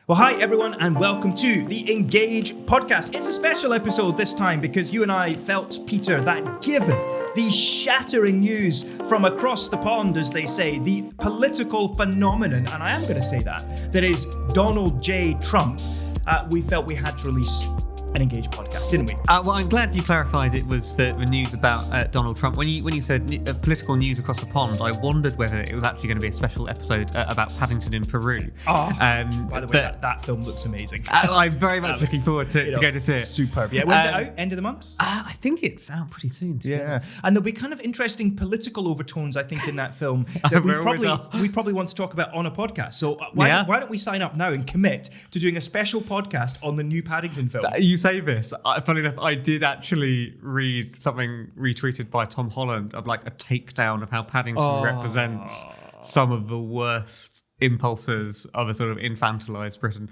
Well, hi everyone, and welcome to the Engage podcast. It's a special episode this time because you and I felt, Peter, that given the shattering news from across the pond, as they say, the political phenomenon, and I am going to say that is Donald J. Trump, we felt we had to release an Engage podcast, didn't we? Well, I'm glad you clarified it was for the news about Donald Trump. When you said political news across the pond, I wondered whether it was actually going to be a special episode about Paddington in Peru. By the way, that film looks amazing. I'm very much looking forward to going to see it. Superb. Yeah, when's it out? End of the month? I think it's out pretty soon. Yeah, and there'll be kind of interesting political overtones, I think, in that film that we probably want to talk about on a podcast. So why don't we sign up now and commit to doing a special podcast on the new Paddington film? You say this, funny enough, I did actually read something retweeted by Tom Holland of like a takedown of how Paddington represents some of the worst impulses of a sort of infantilized Britain.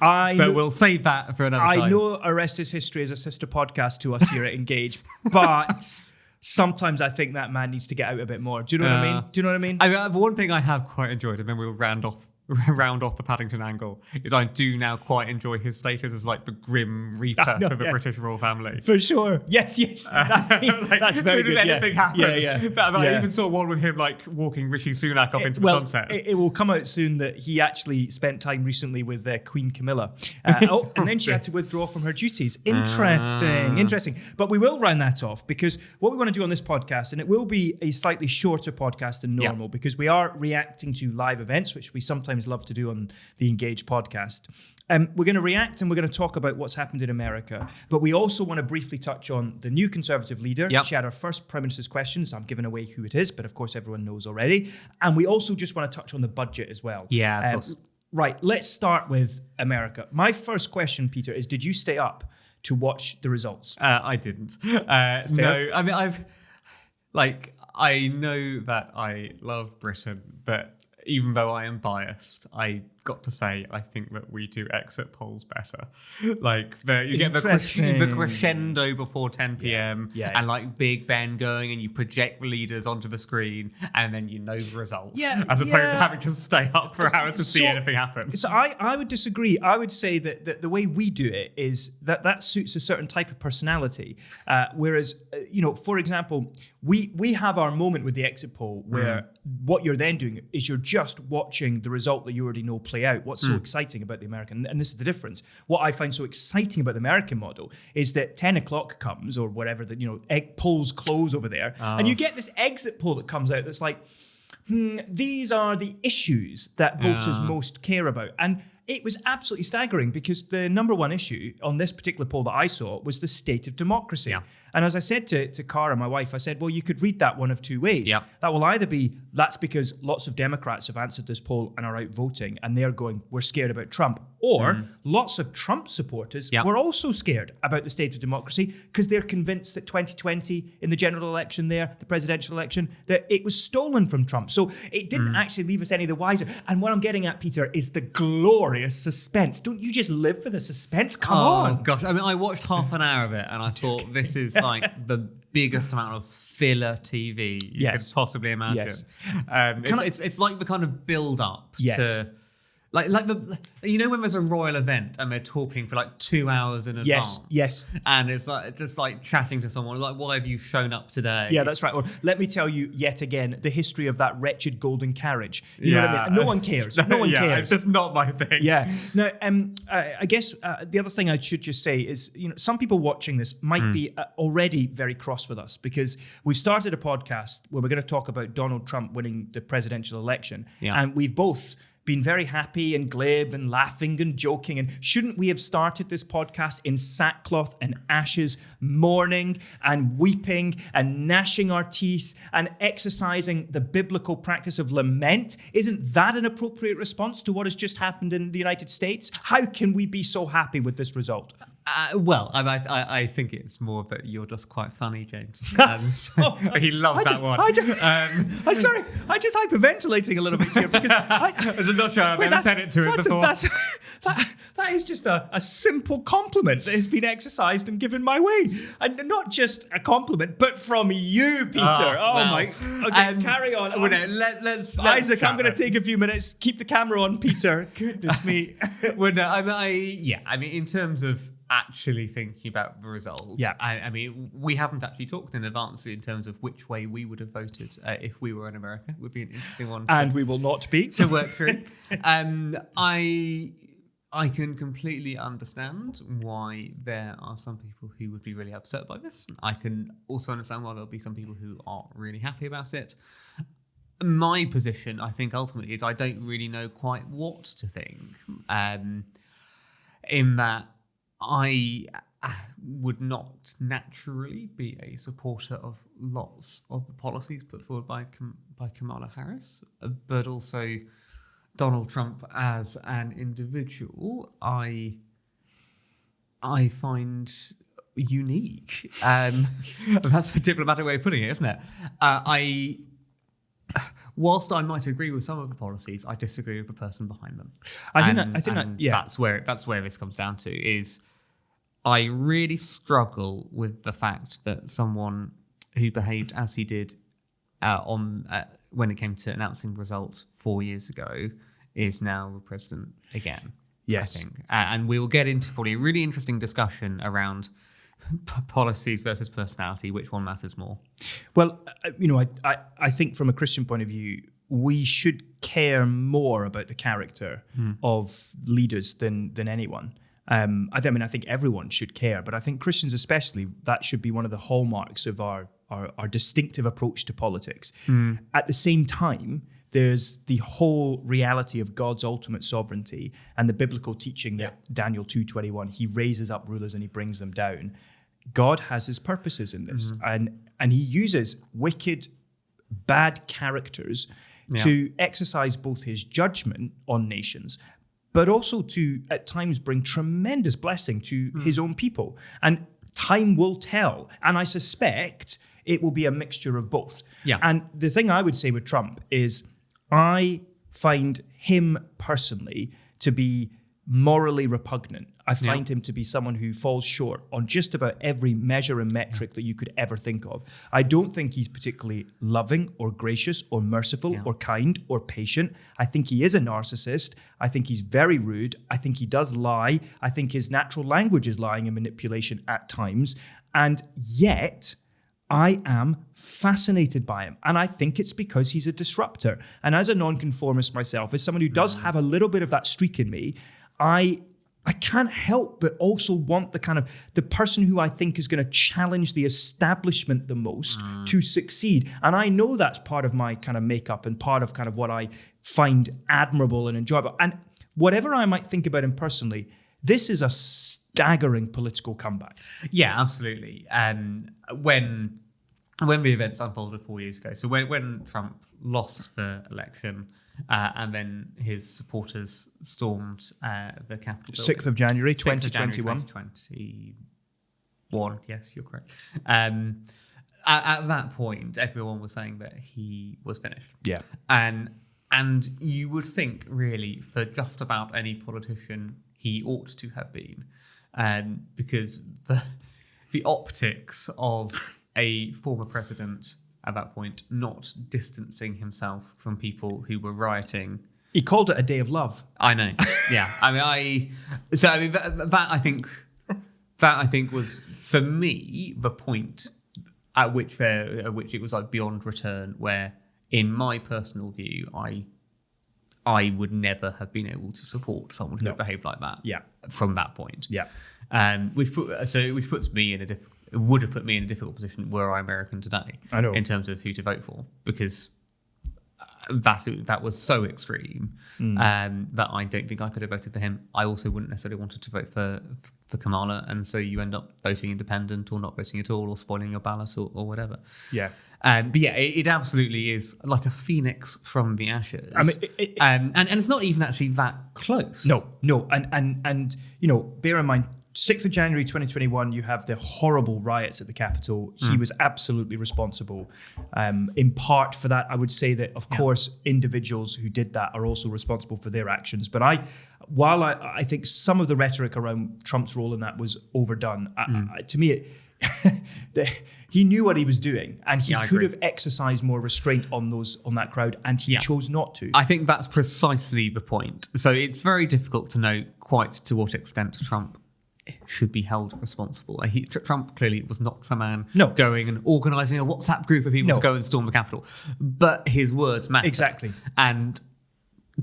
We'll save that for another time. I know A Rest Is History is a sister podcast to us here at Engage, but sometimes I think that man needs to get out a bit more. Do you know what I mean? I mean, one thing I have quite enjoyed, and then we'll round off the Paddington angle, is I do now quite enjoy his status as like the Grim Reaper for the British royal family. For sure. Yes. That's very good. As anything happens. But I even saw one with him like walking Rishi Sunak off into the sunset. It will come out soon that he actually spent time recently with Queen Camilla. And then she had to withdraw from her duties. Interesting. But we will round that off because what we want to do on this podcast, and it will be a slightly shorter podcast than normal because we are reacting to live events, which we sometimes love to do on the Engage podcast. We're going to react and we're going to talk about what's happened in America, but we also want to briefly touch on the new Conservative leader. She had our first Prime Minister's questions. I'm giving away who it is, but of course everyone knows already. And we also just want to touch on the budget as well. Yeah, of course. Right, let's start with America. My first question, Peter, is did you stay up to watch the results? I didn't. No, I mean, I know that I love Britain, but even though I am biased, I got to say I think that we do exit polls better. Like you get the crescendo before 10 p.m. And like Big Ben going and you project the leaders onto the screen and then you know the results. As opposed to having to stay up for hours to see anything happen. So I would disagree. I would say that the way we do it is that suits a certain type of personality. Whereas, for example, we have our moment with the exit poll where what you're then doing is you're just watching the result that you already know play out. What's so exciting about the American, and this is the difference. What I find so exciting about the American model is that 10 o'clock comes or whatever, polls close over there, and you get this exit poll that comes out that's like, these are the issues that voters most care about. And it was absolutely staggering because the number one issue on this particular poll that I saw was the state of democracy. Yeah. And as I said to Cara, my wife, I said, well, you could read that one of two ways. Yeah. That will either be, that's because lots of Democrats have answered this poll and are out voting and they're going, we're scared about Trump. Or lots of Trump supporters were also scared about the state of democracy because they're convinced that 2020 in the general election there, the presidential election, that it was stolen from Trump. So it didn't actually leave us any the wiser. And what I'm getting at, Peter, is the glorious suspense. Don't you just live for the suspense? Come on. Oh, gosh. I mean, I watched half an hour of it and I thought this is like the biggest amount of filler TV you could possibly imagine. Yes. It's like the kind of build up to like when there's a royal event and they're talking for like 2 hours in advance. Yes. And it's like just like chatting to someone like, why have you shown up today? Yeah, that's right. Or let me tell you yet again the history of that wretched golden carriage. You know what I mean? No one cares. No one cares. It's just not my thing. Yeah. No. I guess the other thing I should just say is some people watching this might be already very cross with us because we've started a podcast where we're going to talk about Donald Trump winning the presidential election, and we've both been very happy and glib and laughing and joking. And shouldn't we have started this podcast in sackcloth and ashes, mourning and weeping and gnashing our teeth and exercising the biblical practice of lament? Isn't that an appropriate response to what has just happened in the United States? How can we be so happy with this result? I think it's more that you're just quite funny, James. He loved that one. I'm sorry, I'm just hyperventilating a little bit here because I'm not sure I've ever said it to him before. That is just a simple compliment that has been exercised and given my way. And not just a compliment, but from you, Peter. My. Okay, carry on. Let's Isaac, I'm going to take a few minutes. Keep the camera on, Peter. Goodness me. In terms of actually thinking about the results, we haven't actually talked in advance in terms of which way we would have voted if we were in America. Would be an interesting one. And we will not be. To work through. I can completely understand why there are some people who would be really upset by this. I can also understand why there'll be some people who aren't really happy about it. My position, I think, ultimately is I don't really know quite what to think. In that I would not naturally be a supporter of lots of the policies put forward by Kamala Harris, but also Donald Trump as an individual, I find unique. That's a diplomatic way of putting it, isn't it? Whilst I might agree with some of the policies, I disagree with the person behind them. That's where this comes down to. Is I really struggle with the fact that someone who behaved as he did when it came to announcing results 4 years ago is now the president again. Yes. I think. And we will get into probably a really interesting discussion around policies versus personality, which one matters more. Well, I think from a Christian point of view, we should care more about the character of leaders than anyone. I think everyone should care, but I think Christians especially, that should be one of the hallmarks of our distinctive approach to politics. At the same time, there's the whole reality of God's ultimate sovereignty and the biblical teaching that Daniel 2:21, he raises up rulers and he brings them down. God has his purposes in this, and he uses wicked, bad characters to exercise both his judgment on nations, but also to, at times, bring tremendous blessing to his own people. And time will tell. And I suspect it will be a mixture of both. Yeah. And the thing I would say with Trump is I find him personally to be morally repugnant. I find him to be someone who falls short on just about every measure and metric that you could ever think of. I don't think he's particularly loving or gracious or merciful or kind or patient. I think he is a narcissist. I think he's very rude. I think he does lie. I think his natural language is lying and manipulation at times. And yet, I am fascinated by him. And I think it's because he's a disruptor. And as a nonconformist myself, as someone who does have a little bit of that streak in me, I can't help but also want the person who I think is going to challenge the establishment the most to succeed. And I know that's part of my kind of makeup and part of kind of what I find admirable and enjoyable. And whatever I might think about him personally, this is a staggering political comeback. Yeah, absolutely. When the events unfolded 4 years ago, so when Trump lost the election, and then his supporters stormed the Capitol 6th of January, 2021. 2021, yes, you're correct. At that point, everyone was saying that he was finished. Yeah. And you would think, really, for just about any politician, he ought to have been. Because the optics of a former president at that point not distancing himself from people who were rioting. He called it a day of love. I know. Yeah. That I think was, for me, the point at which it was like beyond return, where in my personal view, I would never have been able to support someone who had behaved like that. Yeah. From that point. Yeah. Which puts me in would have put me in a difficult position were I American today. I know. In terms of who to vote for, because that was so extreme that I don't think I could have voted for him. I also wouldn't necessarily wanted to vote for Kamala, and so you end up voting independent or not voting at all or spoiling your ballot or whatever. Yeah. But yeah, it absolutely is like a phoenix from the ashes. I mean, and it's not even actually that close. No, and bear in mind, 6th of January 2021, you have the horrible riots at the Capitol. He was absolutely responsible. In part for that, I would say that, of course, individuals who did that are also responsible for their actions. But while I think some of the rhetoric around Trump's role in that was overdone, to me, he knew what he was doing, and he could have exercised more restraint on that crowd, and he chose not to. I think that's precisely the point. So it's very difficult to know quite to what extent Trump should be held responsible. Trump clearly was not the man going and organising a WhatsApp group of people to go and storm the Capitol, but his words matter. Exactly. And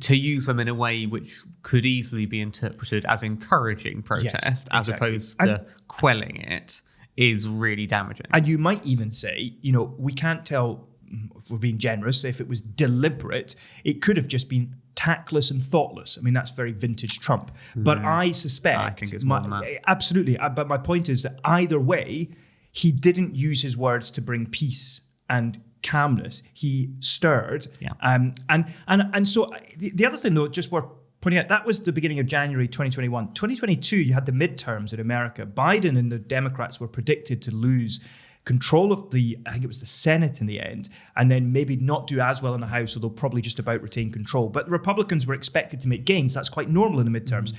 to use them in a way which could easily be interpreted as encouraging protest as opposed to quelling it is really damaging. And you might even say, we can't tell, if we're being generous, if it was deliberate, it could have just been tactless and thoughtless. I mean, that's very vintage Trump. But I suspect... I think it's more than that. Absolutely. But my point is that either way, he didn't use his words to bring peace and calmness. He stirred. Yeah. And so the other thing, though, just worth pointing out, that was the beginning of January 2021. 2022, you had the midterms in America. Biden and the Democrats were predicted to lose control of I think it was the Senate in the end, and then maybe not do as well in the House, so they'll probably just about retain control. But the Republicans were expected to make gains. That's quite normal in the midterms.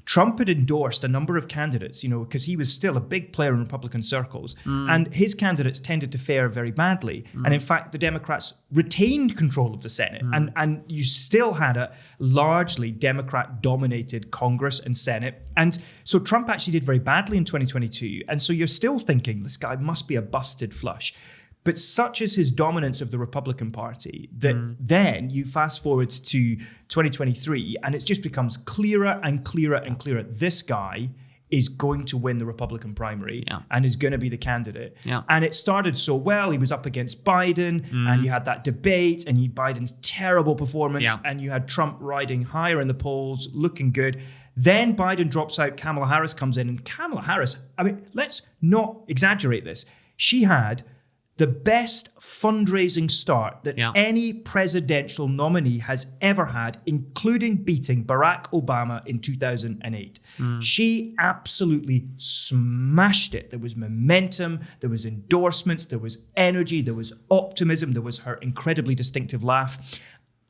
Trump had endorsed a number of candidates, because he was still a big player in Republican circles, and his candidates tended to fare very badly. And in fact, the Democrats retained control of the Senate, and you still had a largely Democrat-dominated Congress and Senate. And so Trump actually did very badly in 2022. And so you're still thinking, this guy must be a busted flush. But such is his dominance of the Republican Party that then you fast forward to 2023 and it just becomes clearer and clearer and clearer. This guy is going to win the Republican primary and is going to be the candidate. Yeah. And it started so well. He was up against Biden and you had that debate and Biden's terrible performance and you had Trump riding higher in the polls, looking good. Then Biden drops out, Kamala Harris comes in, and Kamala Harris, I mean, let's not exaggerate this. She had the best fundraising start that any presidential nominee has ever had, including beating Barack Obama in 2008. She absolutely smashed it. There was momentum, there was endorsements, there was energy, there was optimism, there was her incredibly distinctive laugh.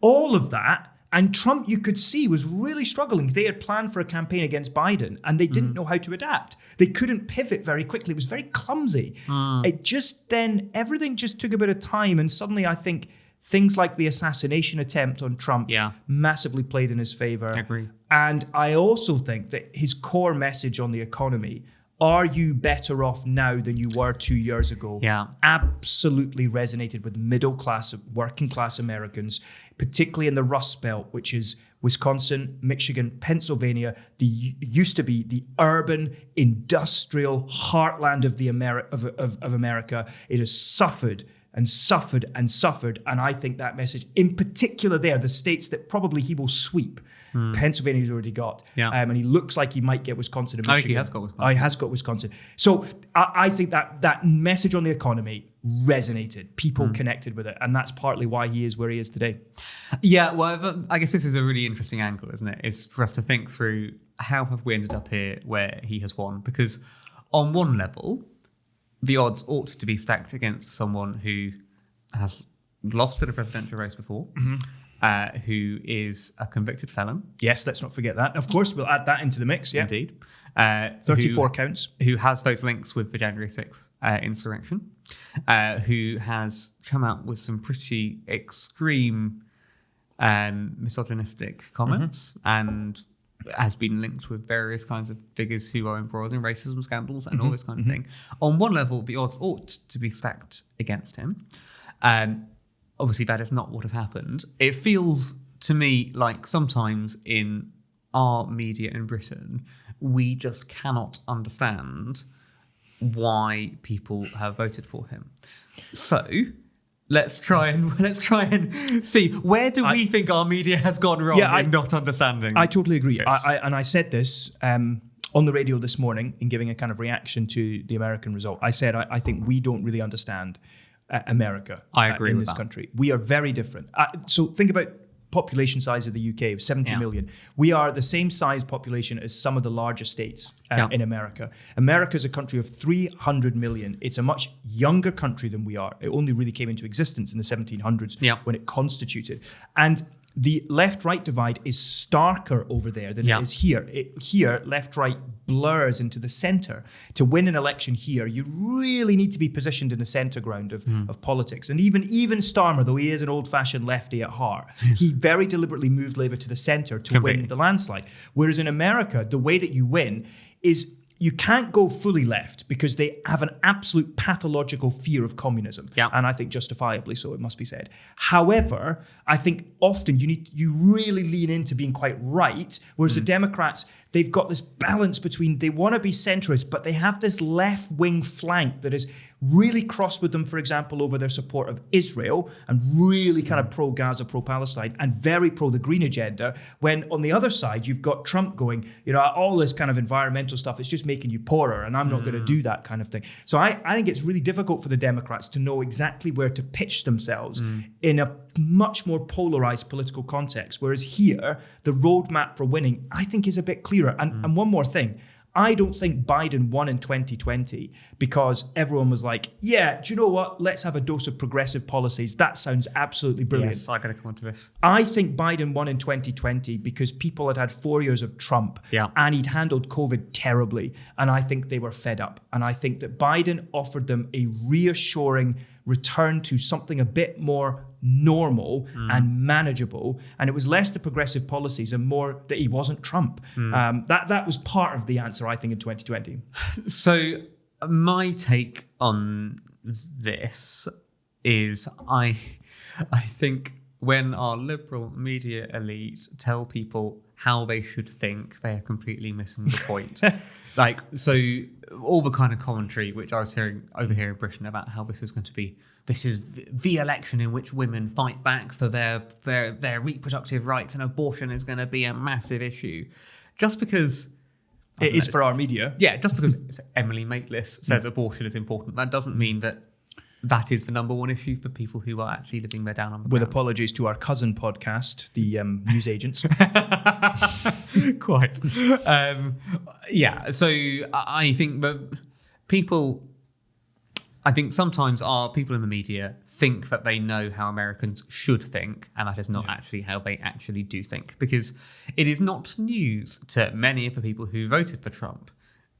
All of that. And Trump, you could see, was really struggling. They had planned for a campaign against Biden and they didn't know how to adapt. They couldn't pivot very quickly. It was very clumsy. Everything just took a bit of time. And suddenly I think things like the assassination attempt on Trump massively played in his favor. I agree. And I also think that his core message on the economy, are you better off now than you were 2 years ago? Absolutely resonated with middle class, working class Americans, particularly in the Rust Belt, which is Wisconsin, Michigan, Pennsylvania, used to be the urban industrial heartland of America. It has suffered and suffered and suffered. And I think that message, in particular there, the states that probably he will sweep, Pennsylvania's already got. And he looks like he might get Wisconsin and Michigan. I think he has got Wisconsin. He has got Wisconsin. So I think that message on the economy resonated. People connected with it. And that's partly why he is where he is today. Yeah, well, I guess this is a really interesting angle, isn't it? It's for us to think through how have we ended up here where he has won? Because on one level, the odds ought to be stacked against someone who has lost in a presidential race before, who is a convicted felon. Yes, let's not forget that. Of course, we'll add that into the mix. Yeah, indeed. 34 counts. Who has those links with the January 6th insurrection, who has come out with some pretty extreme misogynistic comments and has been linked with various kinds of figures who are embroiled in racism scandals and all this kind of thing. On one level, the odds ought to be stacked against him. Obviously, that is not what has happened. It feels to me like sometimes in our media in Britain, we just cannot understand why people have voted for him. So let's try and see, where do we think our media has gone wrong in not understanding? I totally agree. Yes. I said this on the radio this morning in giving a kind of reaction to the American result. I said I think we don't really understand America. I agree in with this that. country. We are very different. So think about population size of the UK, of 70 million. We are the same size population as some of the largest states in America. America is a country of 300 million. It's a much younger country than we are. It only really came into existence in the 1700s when it constituted. And the left-right divide is starker over there than it is here. Here, left-right blurs into the centre. To win an election here, you really need to be positioned in the centre ground of politics. And even Starmer, though he is an old-fashioned lefty at heart, he very deliberately moved Labour to the centre to win the landslide. Whereas in America, the way that you win is you can't go fully left because they have an absolute pathological fear of communism. And I think justifiably so, it must be said. However, I think often you really lean into being quite right, whereas the Democrats, they've got this balance between they want to be centrist, but they have this left-wing flank that is really cross with them, for example, over their support of Israel and really kind of pro-Gaza, pro-Palestine and very pro the green agenda, when on the other side, you've got Trump going, all this kind of environmental stuff, it's just making you poorer and I'm not going to do that kind of thing. So I think it's really difficult for the Democrats to know exactly where to pitch themselves in a much more polarized political context, whereas here, the roadmap for winning, I think, is a bit clearer. And one more thing, I don't think Biden won in 2020 because everyone was like, yeah, do you know what? Let's have a dose of progressive policies. That sounds absolutely brilliant. Yes, I'm going to come on to this. I think Biden won in 2020 because people had 4 years of Trump and he'd handled COVID terribly. And I think they were fed up. And I think that Biden offered them a reassuring return to something a bit more normal and manageable, and it was less the progressive policies and more that he wasn't Trump. That was part of the answer, I think, in 2020. So my take on this is I think when our liberal media elite tell people how they should think, they are completely missing the point. So all the kind of commentary which I was hearing over here in Britain about how this is the election in which women fight back for their reproductive rights and abortion is going to be a massive issue. Just because it is for our media. Yeah, just because Emily Maitlis says abortion is important, that doesn't mean that is the number one issue for people who are actually living there down on the With ground. apologies to our cousin podcast, the news agents. Quite. So I think that sometimes our people in the media think that they know how Americans should think, and that is not actually how they actually do think, because it is not news to many of the people who voted for Trump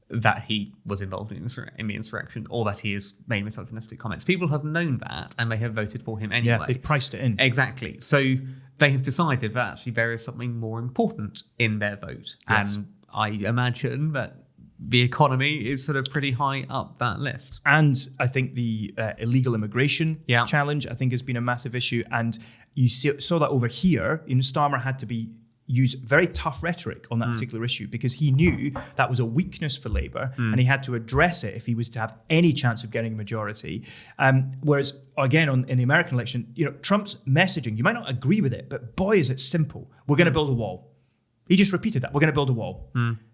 that he was involved in the insurrection or that he has made misogynistic comments. People have known that and they have voted for him anyway. Yeah, they've priced it in. Exactly. So they have decided that actually there is something more important in their vote. Yes. And I imagine that the economy is sort of pretty high up that list. And I think the illegal immigration challenge, I think, has been a massive issue. And you saw that over here. Starmer had to use very tough rhetoric on that particular issue because he knew that was a weakness for Labour and he had to address it if he was to have any chance of getting a majority. Whereas, again, in the American election, Trump's messaging, you might not agree with it, but boy, is it simple. We're going to build a wall. He just repeated that. We're going to build a wall.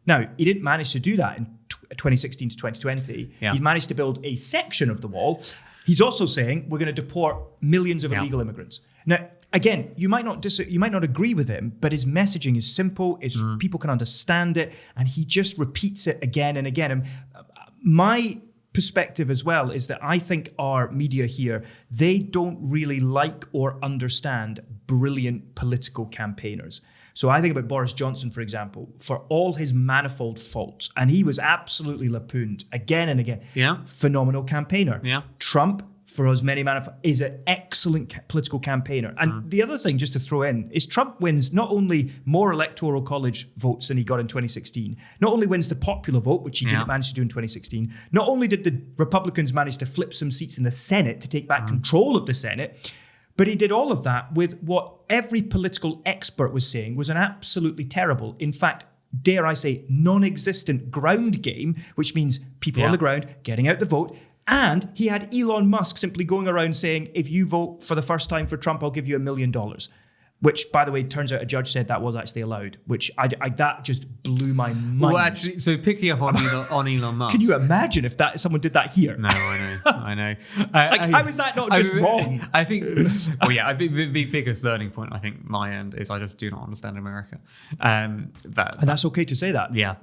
Now, he didn't manage to do that in 2016 to 2020. He managed to build a section of the wall. He's also saying we're going to deport millions of illegal immigrants. Now, again, you might not agree with him, but his messaging is simple. People can understand it, and he just repeats it again and again. And my perspective as well is that I think our media here, they don't really like or understand brilliant political campaigners. So I think about Boris Johnson, for example, for all his manifold faults, and he was absolutely lampooned again and again. Phenomenal campaigner. Trump, for as many is an excellent political campaigner. And the other thing, just to throw in, is Trump wins not only more electoral college votes than he got in 2016, not only wins the popular vote, which he didn't manage to do in 2016, not only did the Republicans manage to flip some seats in the Senate to take back control of the Senate, but he did all of that with what every political expert was saying was an absolutely terrible, in fact, dare I say, non-existent ground game, which means people on the ground getting out the vote. And he had Elon Musk simply going around saying, if you vote for the first time for Trump, I'll give you $1 million. which, by the way, turns out a judge said that was actually allowed, which that just blew my mind. Well, actually, so picking up on Elon Musk. Can you imagine if someone did that here? No, I know. How is that not just wrong? I think, I think the biggest learning point, I think, my end is I just do not understand America. And that's okay to say that. Yeah.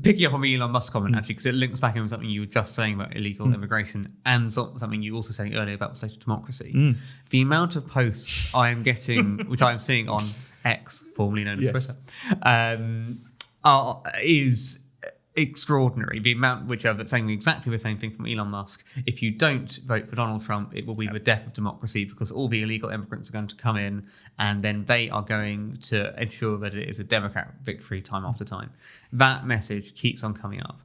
Picking up on the Elon Musk comment, actually, because it links back in with something you were just saying about illegal immigration and something you were also saying earlier about the state of democracy. The amount of posts I am getting, which I am seeing on X, formerly known as Twitter, is extraordinary. The amount which are saying exactly the same thing from Elon Musk. If you don't vote for Donald Trump, it will be the death of democracy because all the illegal immigrants are going to come in and then they are going to ensure that it is a Democrat victory time after time. That message keeps on coming up.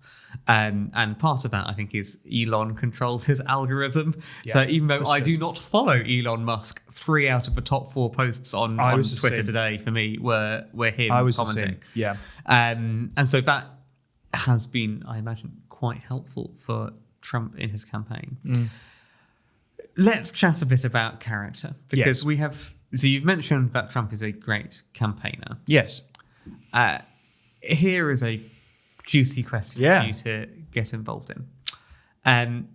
And part of that, I think, is Elon controls his algorithm. So even though I do not follow Elon Musk, 3 out of the top 4 posts on Twitter today for me were him commenting. And so that has been, I imagine, quite helpful for Trump in his campaign. Let's chat a bit about character, because we have. So you've mentioned that Trump is a great campaigner. Yes. Here is a juicy question for you to get involved in.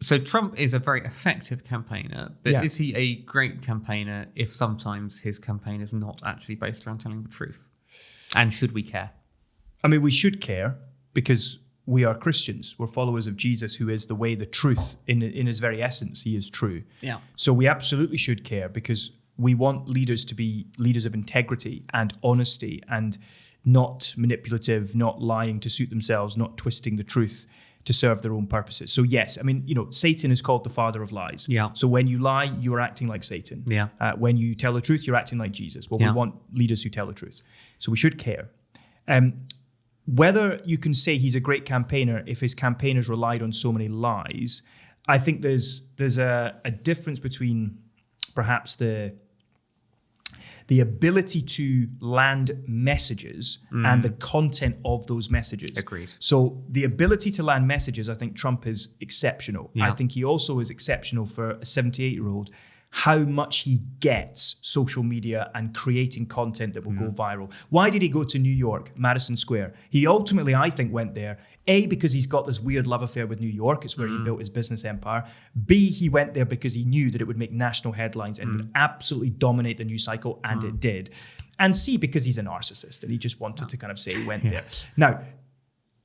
So Trump is a very effective campaigner, but is he a great campaigner if sometimes his campaign is not actually based around telling the truth? And should we care? I mean, we should care because we are Christians. We're followers of Jesus, who is the way, the truth. In his very essence, he is true. Yeah. So we absolutely should care because we want leaders to be leaders of integrity and honesty and not manipulative, not lying to suit themselves, not twisting the truth to serve their own purposes. So yes, I mean, Satan is called the father of lies. Yeah. So when you lie, you are acting like Satan. Yeah. When you tell the truth, you're acting like Jesus. Well, we want leaders who tell the truth. So we should care. Whether you can say he's a great campaigner if his campaigners relied on so many lies, I think there's a difference between perhaps the ability to land messages and the content of those messages. Agreed. So the ability to land messages, I think Trump is exceptional. Yeah. I think he also is exceptional for a 78-year-old, how much he gets social media and creating content that will go viral. Why did he go to New York, Madison Square? He ultimately, I think, went there, A, because he's got this weird love affair with New York. It's where he built his business empire. B, he went there because he knew that it would make national headlines and would absolutely dominate the news cycle, and it did. And C, because he's a narcissist and he just wanted to kind of say he went there. Now,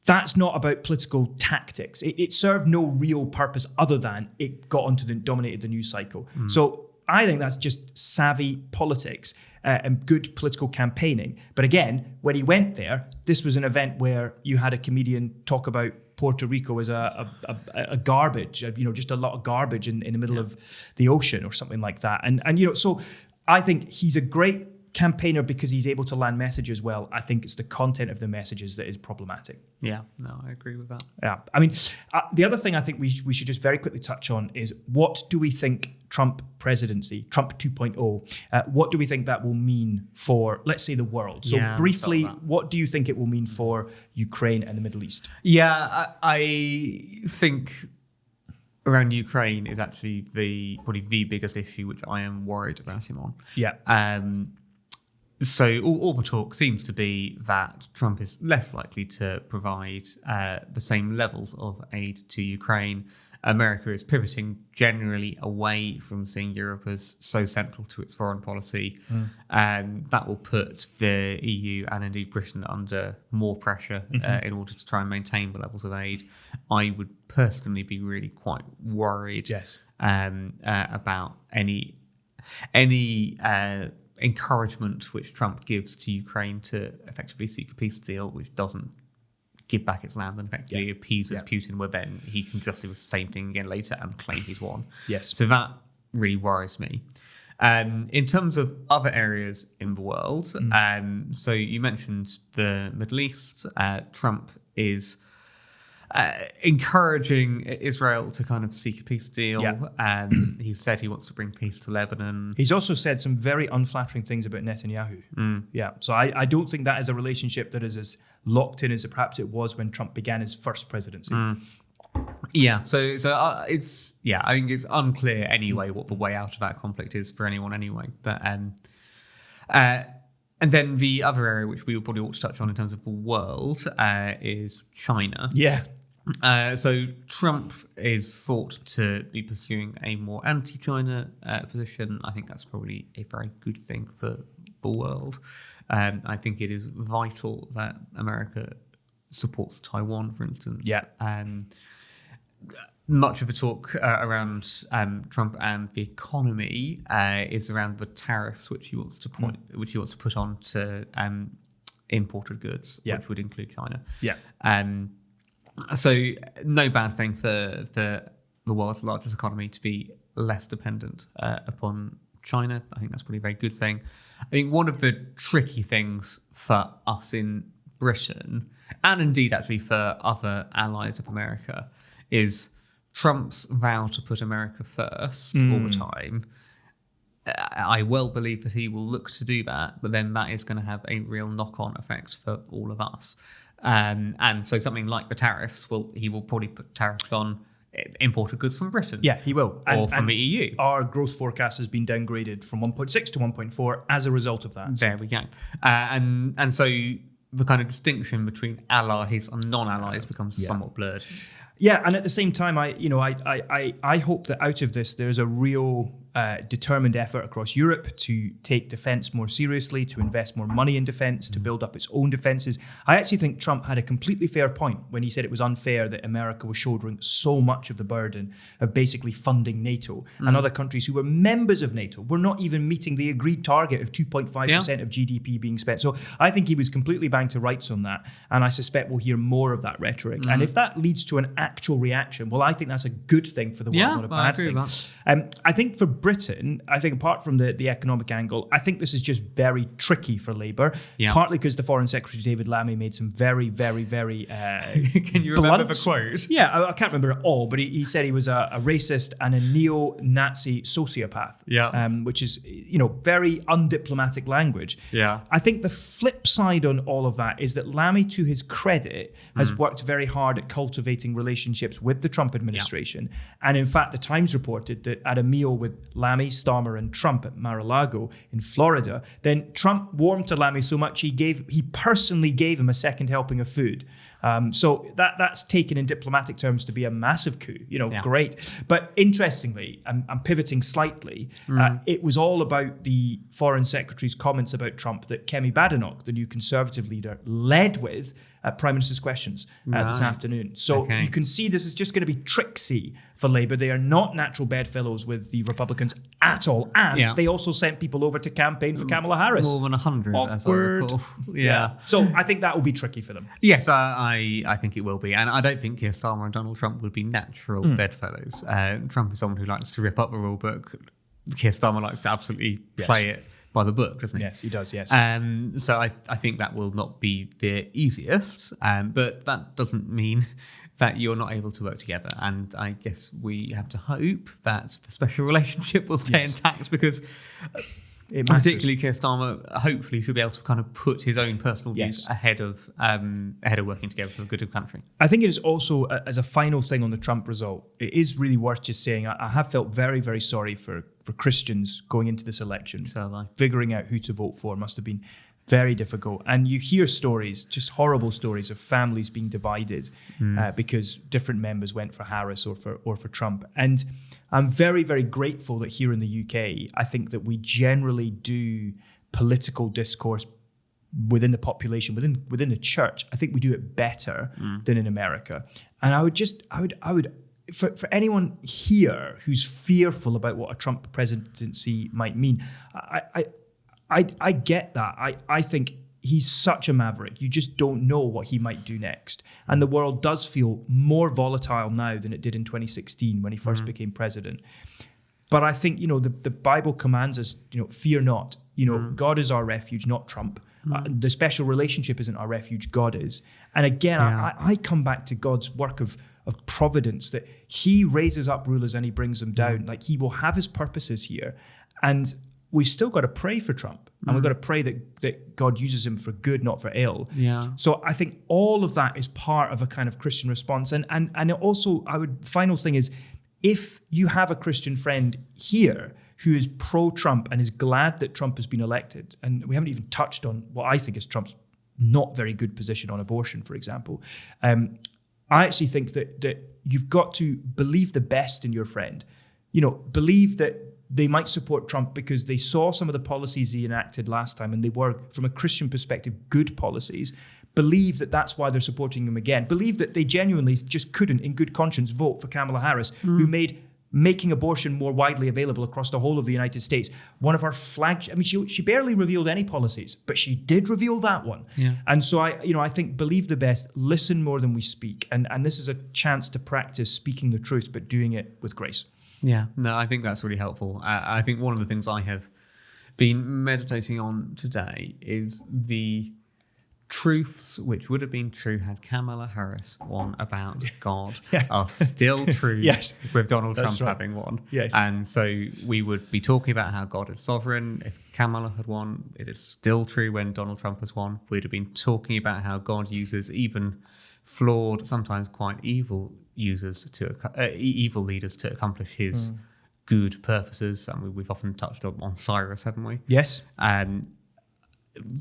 that's not about political tactics. It served no real purpose other than it got onto dominated the news cycle. So I think that's just savvy politics and good political campaigning. But again, when he went there, this was an event where you had a comedian talk about Puerto Rico as a garbage, just a lot of garbage in the middle of the ocean or something like that. And so I think he's a great campaigner because he's able to land messages well. I think it's the content of the messages that is problematic. Yeah, no, I agree with that. Yeah, I mean, the other thing I think we should just very quickly touch on is what do we think Trump presidency, Trump 2.0, what do we think that will mean for, let's say, the world? So briefly, what do you think it will mean for Ukraine and the Middle East? Yeah, I think around Ukraine is actually probably the biggest issue, which I am worried about him on. Yeah. So all the talk seems to be that Trump is less likely to provide the same levels of aid to Ukraine. America is pivoting generally away from seeing Europe as so central to its foreign policy. That will put the EU and indeed Britain under more pressure in order to try and maintain the levels of aid. I would personally be really quite worried about any encouragement which Trump gives to Ukraine to effectively seek a peace deal, which doesn't give back its land and effectively appeases Putin, where then he can just do the same thing again later and claim he's won. Yes. So that really worries me. In terms of other areas in the world, so you mentioned the Middle East. Trump is encouraging Israel to kind of seek a peace deal. He said he wants to bring peace to Lebanon. He's also said some very unflattering things about Netanyahu. So I don't think that is a relationship that is as locked in as perhaps it was when Trump began his first presidency. Yeah, so it's I think it's unclear anyway what the way out of that conflict is for anyone anyway. But and then the other area which we will probably ought to touch on in terms of the world is China. Yeah. So Trump is thought to be pursuing a more anti-China position. I think that's probably a very good thing for the world. I think it is vital that America supports Taiwan, for instance. Yeah. Much of the talk around Trump and the economy is around the tariffs which he wants to put on to imported goods, which would include China. Yeah. So no bad thing for the world's largest economy to be less dependent upon China. I think that's probably a very good thing. I think one of the tricky things for us in Britain, and indeed actually for other allies of America, is Trump's vow to put America first all the time. I well believe that he will look to do that, but then that is going to have a real knock-on effect for all of us. And so something like the tariffs, he will probably put tariffs on imported goods from Britain. Yeah, he will. Or from the EU. Our growth forecast has been downgraded from 1.6 to 1.4 as a result of that. There we go. And so the kind of distinction between allies and non-allies becomes somewhat blurred. Yeah, and at the same time, I hope that out of this, there's a real determined effort across Europe to take defence more seriously, to invest more money in defence, to build up its own defences. I actually think Trump had a completely fair point when he said it was unfair that America was shouldering so much of the burden of basically funding NATO, and other countries who were members of NATO were not even meeting the agreed target of 2.5% of GDP being spent. So I think he was completely bang to rights on that, and I suspect we'll hear more of that rhetoric. And if that leads to an actual reaction, well, I think that's a good thing for the world, not a bad thing. I think for Britain, I think apart from the economic angle, I think this is just very tricky for Labour, partly because the Foreign Secretary David Lammy made some very, very, very Can you remember the quote? Yeah, I can't remember it all, but he said he was a racist and a neo-Nazi sociopath, which is, very undiplomatic language. Yeah. I think the flip side on all of that is that Lammy, to his credit, has worked very hard at cultivating relationships with the Trump administration. And in fact, the Times reported that at a meal with Lammy, Starmer and Trump at Mar-a-Lago in Florida, then Trump warmed to Lammy so much he personally gave him a second helping of food. So that's taken in diplomatic terms to be a massive coup, great. But interestingly, I'm pivoting slightly, it was all about the Foreign Secretary's comments about Trump that Kemi Badenoch, the new Conservative leader, led with Prime Minister's Questions this afternoon. So you can see this is just going to be tricksy for Labour. They are not natural bedfellows with the Republicans at all. And they also sent people over to campaign for Kamala Harris. More than 100, as I recall. So I think that will be tricky for them. Yes, I think it will be. And I don't think Keir Starmer and Donald Trump would be natural bedfellows. Trump is someone who likes to rip up the rule book. Keir Starmer likes to absolutely play it by the book, doesn't he? Yes, he does, yes. So I think that will not be the easiest, but that doesn't mean that you're not able to work together. And I guess we have to hope that the special relationship will stay intact, because particularly Keir Starmer hopefully should be able to kind of put his own personal views ahead of working together for the good of the country. I think it is also, as a final thing on the Trump result, it is really worth just saying I have felt very, very sorry for Christians going into this election. So have I. Figuring out who to vote for must have been very difficult. And you hear stories, just horrible stories of families being divided because different members went for Harris or for Trump. And I'm very, very grateful that here in the UK, I think that we generally do political discourse within the population, within the church. I think we do it better than in America. And I would for anyone here who's fearful about what a Trump presidency might mean, I get that. I think he's such a maverick. You just don't know what he might do next. And the world does feel more volatile now than it did in 2016 when he first became president. But I think, the Bible commands us, fear not. God is our refuge, not Trump. The special relationship isn't our refuge, God is. And again, I come back to God's work of providence, that he raises up rulers and he brings them down. Like, he will have his purposes here. And we've still got to pray for Trump, and we've got to pray that God uses him for good, not for ill. Yeah. So I think all of that is part of a kind of Christian response. And also, final thing is, if you have a Christian friend here who is pro-Trump and is glad that Trump has been elected, and we haven't even touched on what I think is Trump's not very good position on abortion, for example, I actually think that you've got to believe the best in your friend. Believe that they might support Trump because they saw some of the policies he enacted last time, and they were, from a Christian perspective, good policies. Believe that that's why they're supporting him again. Believe that they genuinely just couldn't, in good conscience, vote for Kamala Harris, who made making abortion more widely available across the whole of the United States one of our flagship. I mean, she barely revealed any policies, but she did reveal that one. Yeah. And so I think believe the best, listen more than we speak, and this is a chance to practice speaking the truth, but doing it with grace. Yeah, no, I think that's really helpful. I think one of the things I have been meditating on today is the truths which would have been true had Kamala Harris won about God are still true with Donald Trump having won. Yes. And so we would be talking about how God is sovereign. If Kamala had won, it is still true when Donald Trump has won. We'd have been talking about how God uses even flawed, sometimes quite evil evil leaders to accomplish his good purposes. And we've often touched on Cyrus, haven't we? Yes.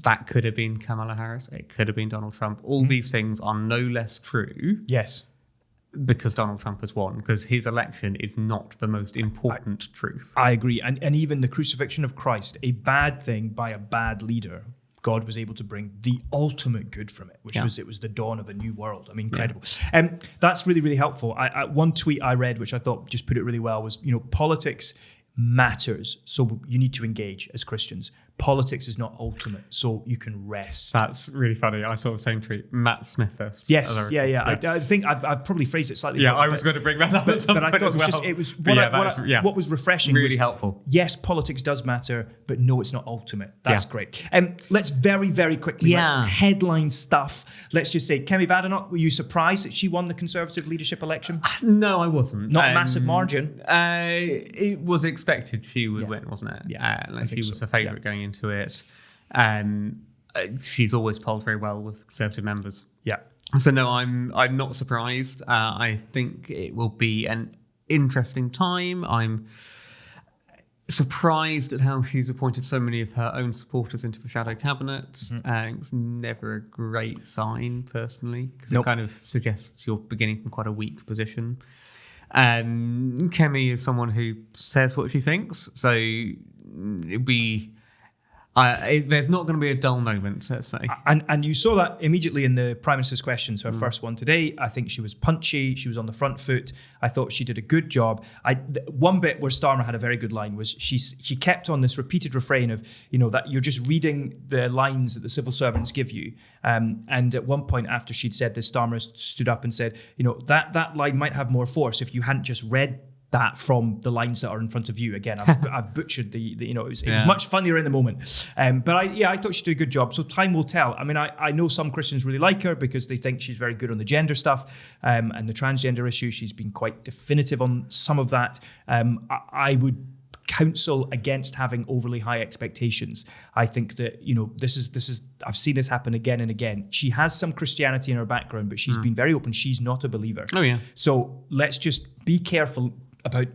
That could have been Kamala Harris. It could have been Donald Trump. All these things are no less true. Yes. Because Donald Trump has won, because his election is not the most important truth. I agree. And even the crucifixion of Christ, a bad thing by a bad leader, God was able to bring the ultimate good from it, which was the dawn of a new world. I mean, incredible. That's really, really helpful. One tweet I read, which I thought just put it really well, was, politics matters, so you need to engage as Christians. Politics is not ultimate, so you can rest. That's really funny. I saw the same tweet. Matt Smith. Yes, yeah. I think I've probably phrased it slightly. Yeah, I was going to bring that up at some point as well. What was refreshing. Really helpful. Yes, politics does matter, but no, it's not ultimate. That's great. Let's very, very quickly. Let's headline stuff. Let's just say, Kemi Badenoch, were you surprised that she won the Conservative leadership election? No, I wasn't. Not a massive margin. It was expected she would win, wasn't it? Yeah, she was the favourite going into it. She's always polled very well with Conservative members. Yeah. So no, I'm not surprised. I think it will be an interesting time. I'm surprised at how she's appointed so many of her own supporters into the shadow cabinet. It's never a great sign, personally, because it kind of suggests you're beginning from quite a weak position. Kemi is someone who says what she thinks, so it'd be... there's not going to be a dull moment, let's say. And you saw that immediately in the Prime Minister's questions, her first one today. I think she was punchy. She was on the front foot. I thought she did a good job. One bit where Starmer had a very good line was she kept on this repeated refrain of, that you're just reading the lines that the civil servants give you. And at one point after she'd said this, Starmer stood up and said, that line might have more force if you hadn't just read that from the lines that are in front of you. Again, I've butchered it was much funnier in the moment. But I thought she did a good job. So time will tell. I mean, I know some Christians really like her because they think she's very good on the gender stuff and the transgender issue. She's been quite definitive on some of that. I would counsel against having overly high expectations. I think that, this is I've seen this happen again and again. She has some Christianity in her background, but she's been very open. She's not a believer. Oh, yeah. So let's just be careful about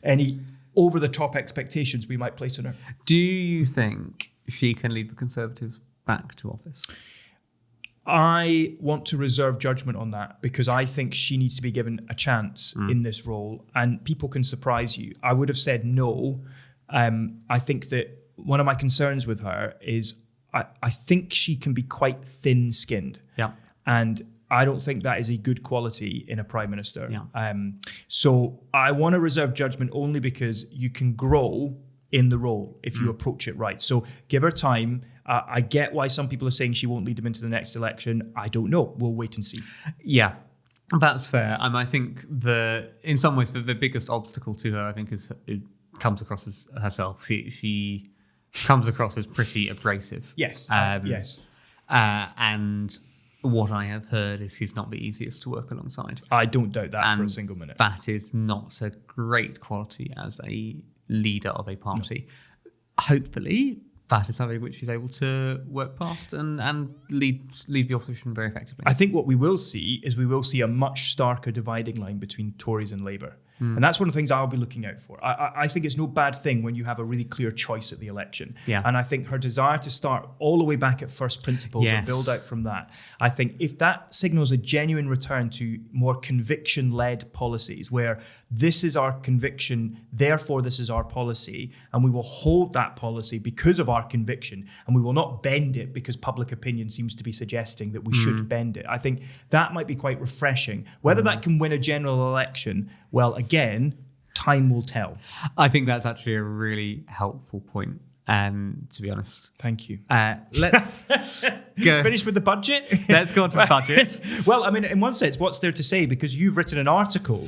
any over-the-top expectations we might place on her. Do you think she can lead the Conservatives back to office? I want to reserve judgment on that because I think she needs to be given a chance in this role, and people can surprise you. I would have said no. I think that one of my concerns with her is I think she can be quite thin-skinned. Yeah. And I don't think that is a good quality in a prime minister. Yeah. So I want to reserve judgment only because you can grow in the role if you approach it right. So give her time. I get why some people are saying she won't lead them into the next election. I don't know. We'll wait and see. Yeah, that's fair. I think in some ways the biggest obstacle to her, I think, is it comes across as herself. She comes across as pretty abrasive. Yes. Yes. And what I have heard is he's not the easiest to work alongside. I don't doubt that for a single minute. That is not a great quality as a leader of a party. hopefully that is something which is able to work past and lead the opposition very effectively. I think what we will see is a much starker dividing line between Tories and Labour. And that's one of the things I'll be looking out for. I think it's no bad thing when you have a really clear choice at the election. Yeah. And I think her desire to start all the way back at first principles and build out from that. I think if that signals a genuine return to more conviction-led policies where this is our conviction, therefore this is our policy, and we will hold that policy because of our conviction, and we will not bend it because public opinion seems to be suggesting that we should bend it. I think that might be quite refreshing. Whether that can win a general election, well, again, time will tell. I think that's actually a really helpful point, to be honest. Thank you. Let's go. Finish with the budget? Let's go on to the budget. Well, I mean, in one sense, what's there to say? Because you've written an article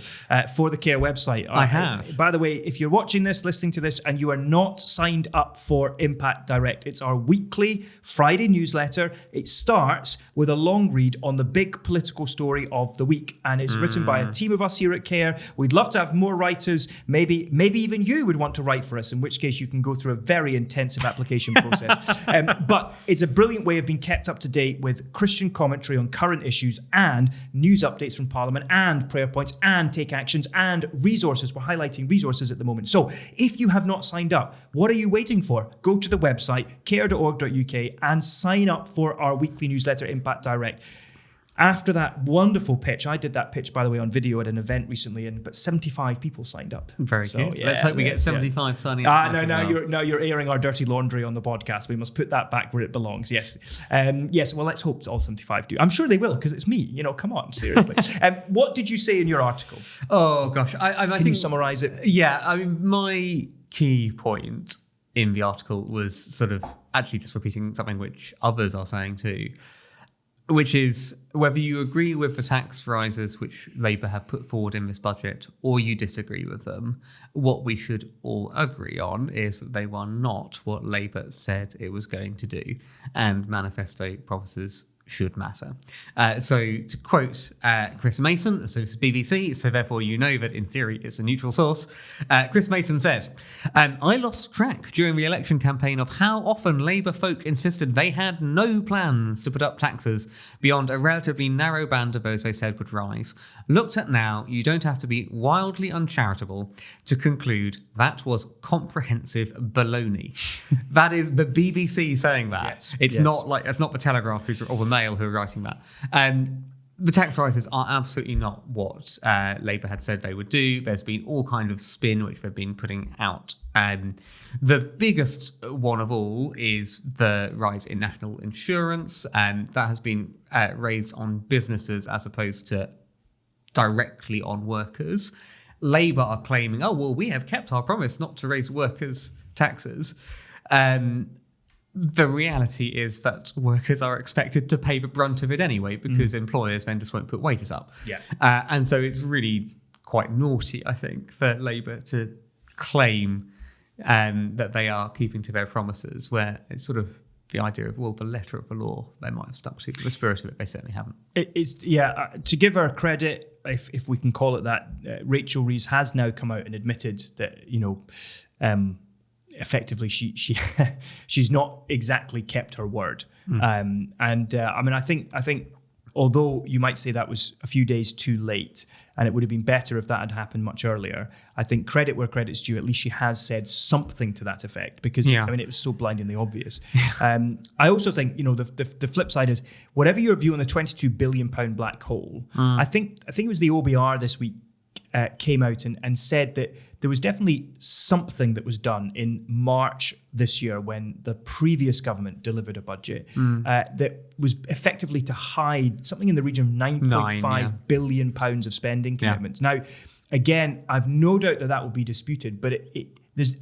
for the Care website. I have. By the way, if you're watching this, listening to this, and you are not signed up for Impact Direct, it's our weekly Friday newsletter. It starts with a long read on the big political story of the week, and it's written by a team of us here at Care. We'd love to have more writers. Maybe even you would want to write for us, in which case you can go through a very intensive application process. But it's a brilliant way of being kept up to date with Christian commentary on current issues and news updates from Parliament and prayer points and take actions and resources. We're highlighting resources at the moment. So if you have not signed up, what are you waiting for? Go to the website, care.org.uk, and sign up for our weekly newsletter, Impact Direct. After that wonderful pitch, I did that pitch, by the way, on video at an event recently, but 75 people signed up. Very good. Yeah, let's hope we get 75 signing up. You're airing our dirty laundry on the podcast. We must put that back where it belongs. Yes. Yes. Well, let's hope all 75 do. I'm sure they will, because it's me. Come on, seriously. What did you say in your article? Oh gosh, I Can you summarise it? Yeah, I mean, my key point in the article was sort of actually just repeating something which others are saying too, which is whether you agree with the tax rises which Labour have put forward in this budget or you disagree with them, what we should all agree on is that they were not what Labour said it was going to do, and manifesto promises should matter. So to quote Chris Mason, so this is BBC, so therefore you know that in theory it's a neutral source. Chris Mason said, I lost track during the election campaign of how often Labour folk insisted they had no plans to put up taxes beyond a relatively narrow band of those they said would rise. Looked at now, you don't have to be wildly uncharitable to conclude that was comprehensive baloney. That is the BBC saying that. Yes. It's not the Telegraph or the Mail who are writing that. The tax rises are absolutely not what Labour had said they would do. There's been all kinds of spin which they've been putting out. The biggest one of all is the rise in national insurance, and that has been raised on businesses as opposed to directly on workers. Labour are claiming, we have kept our promise not to raise workers' taxes. The reality is that workers are expected to pay the brunt of it anyway, because employers then just won't put wages up. Yeah. And so it's really quite naughty, I think, for Labour to claim that they are keeping to their promises, where it's sort of the idea of, the letter of the law they might have stuck to, but the spirit of it they certainly haven't. To give her credit, if we can call it that, Rachel Reeves has now come out and admitted that, effectively she's not exactly kept her word. I think although you might say that was a few days too late and it would have been better if that had happened much earlier, I think credit where credit's due, at least she has said something to that effect, because it was so blindingly obvious. I also think the flip side is, whatever your view on the £22 billion black hole, I think it was the OBR this week came out and said that there was definitely something that was done in March this year when the previous government delivered a budget that was effectively to hide something in the region of £9.5 billion of spending commitments. Now, again, I've no doubt that will be disputed, but there's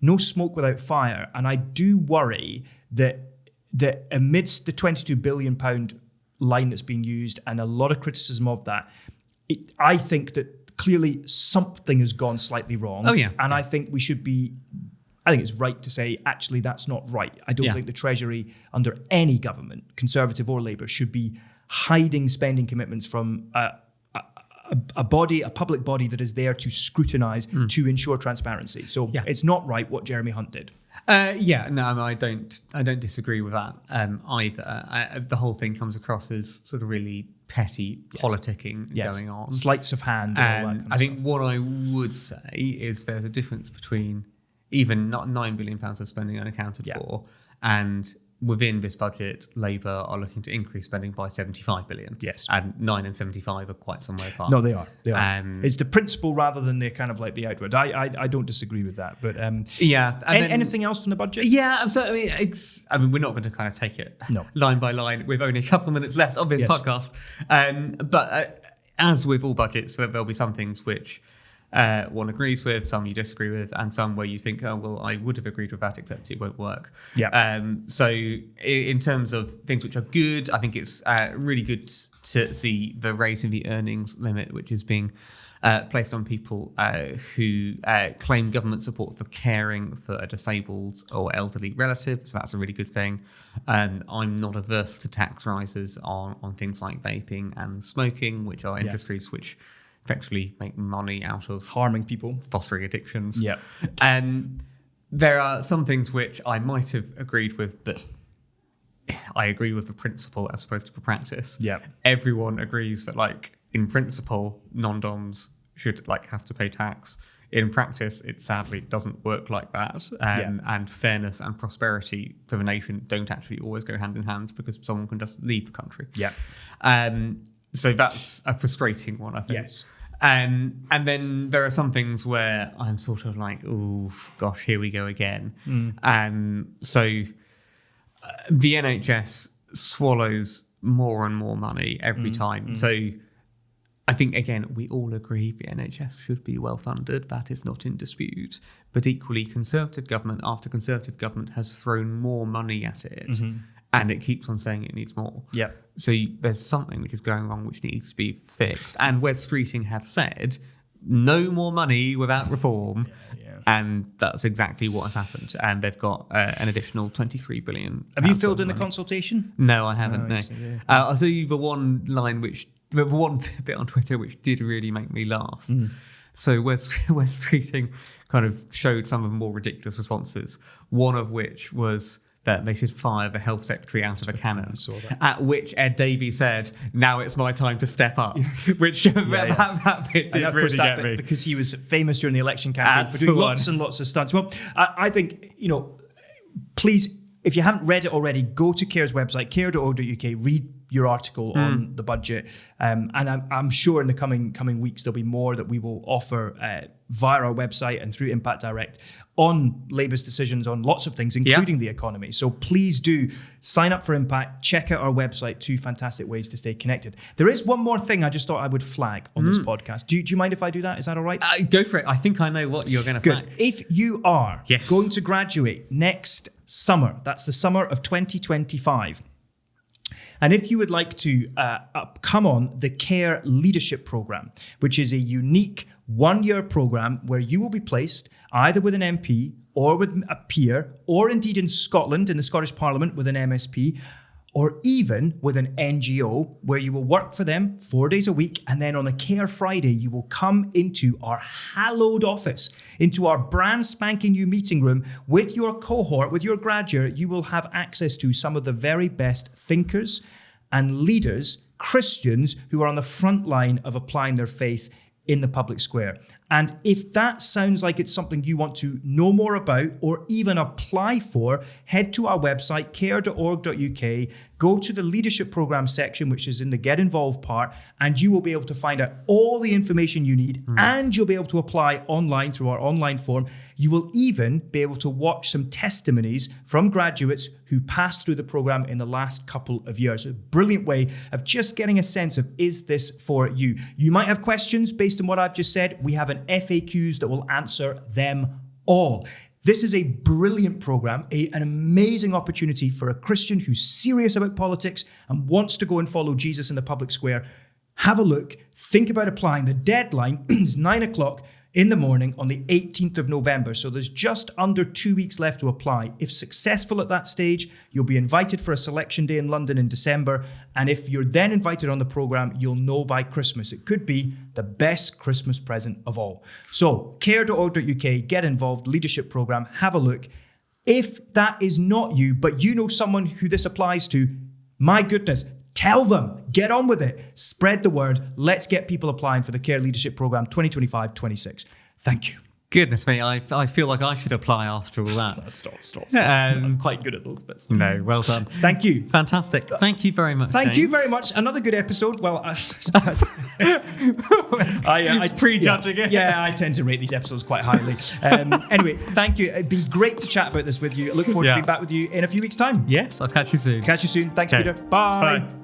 no smoke without fire. And I do worry that amidst the £22 billion line that's being used and a lot of criticism of that, I think that clearly something has gone slightly wrong. And I think I think it's right to say, actually, that's not right. I don't think the Treasury, under any government, Conservative or Labour, should be hiding spending commitments from a public body that is there to scrutinise, to ensure transparency. So it's not right what Jeremy Hunt did. I don't disagree with that either. The whole thing comes across as sort of really petty politicking going on, sleights of hand. And all that kind of I think what I would say is there's a difference between even not £9 billion of spending unaccounted for, and within this budget, Labour are looking to increase spending by 75 billion. Yes. And 9 and 75 are quite some way apart. No, they are. It's the principle rather than the kind of like the outward. I don't disagree with that. But anything else from the budget? Yeah, so we're not going to kind of take it line by line. We've only a couple of minutes left of this podcast. But as with all budgets, there'll be some things which one agrees with, some you disagree with, and some where you think, oh, well, I would have agreed with that, except it won't work. Yeah. So in terms of things which are good, I think it's really good to see the raise in the earnings limit, which is being placed on people who claim government support for caring for a disabled or elderly relative. So that's a really good thing. I'm not averse to tax rises on things like vaping and smoking, which are industries which effectively make money out of harming people, fostering addictions. Yeah. And there are some things which I might have agreed with, but I agree with the principle as opposed to the practice. Yeah. Everyone agrees that, like, in principle, non-doms should have to pay tax. In practice, it sadly doesn't work like that. And fairness and prosperity for the nation don't actually always go hand in hand, because someone can just leave the country. Yeah. So that's a frustrating one, I think. Yes. And then there are some things where I'm sort of like, oh, gosh, here we go again. So the NHS swallows more and more money every time. So I think, again, we all agree the NHS should be well funded. That is not in dispute. But equally, Conservative government after Conservative government has thrown more money at it. And it keeps on saying it needs more. Yeah. So there's something which is going wrong which needs to be fixed. And Wes Streeting had said, no more money without reform. And that's exactly what has happened. And they've got an additional 23 billion. Have you filled in the consultation? No, I haven't. No. I'll tell you the one bit on Twitter which did really make me laugh. So Wes Streeting kind of showed some of the more ridiculous responses. One of which was that they should fire the health secretary out of a cannon. At which Ed Davey said, "Now it's my time to step up," which that bit did really get me, because he was famous during the election campaign for doing lots and lots of stunts. Well, I think, please, if you haven't read it already, go to CARE's website, care.org.uk, read your article on the budget, and I'm sure in the coming weeks there'll be more that we will offer via our website and through Impact Direct on Labour's decisions on lots of things, including the economy. So please do sign up for Impact, check out our website. 2 fantastic ways to stay connected. There is one more thing I just thought I would flag on this podcast. Do you mind if I do that? Is that all right? Go for it. I think I know what you're going to flag. If you are going to graduate next summer, that's the summer of 2025, and if you would like to come on the CARE Leadership Programme, which is a unique one-year programme where you will be placed either with an MP or with a peer, or indeed in Scotland, in the Scottish Parliament with an MSP, or even with an NGO, where you will work for them 4 days a week, and then on a CARE Friday, you will come into our hallowed office, into our brand spanking new meeting room with your cohort, with your graduate. You will have access to some of the very best thinkers and leaders, Christians, who are on the front line of applying their faith in the public square. And if that sounds like it's something you want to know more about or even apply for, head to our website, care.org.uk, go to the leadership program section, which is in the Get Involved part, and you will be able to find out all the information you need, and you'll be able to apply online through our online form. You will even be able to watch some testimonies from graduates who passed through the program in the last couple of years. A brilliant way of just getting a sense of, is this for you? You might have questions based on what I've just said. We have an FAQs that will answer them all. This is a brilliant program, an amazing opportunity for a Christian who's serious about politics and wants to go and follow Jesus in the public square. Have a look, think about applying. The deadline is 9 o'clock in the morning on the 18th of November. So there's just under 2 weeks left to apply. If successful at that stage, you'll be invited for a selection day in London in December. And if you're then invited on the program, you'll know by Christmas. It could be the best Christmas present of all. So care.org.uk, get involved, leadership program, have a look. If that is not you, but you know someone who this applies to, my goodness, tell them. Get on with it. Spread the word. Let's get people applying for the Care Leadership Programme 2025-26. Thank you. Goodness me, I feel like I should apply after all that. Stop. I'm quite good at those bits. No, well done. Thank you. Fantastic. Thank you very much. Thank you very much. Another good episode. Well, I suppose I prejudging it. Yeah, I tend to rate these episodes quite highly. Anyway, thank you. It'd been great to chat about this with you. I look forward to being back with you in a few weeks' time. Yes, I'll catch you soon. Catch you soon. Thanks, Okay. Peter. Bye. Bye.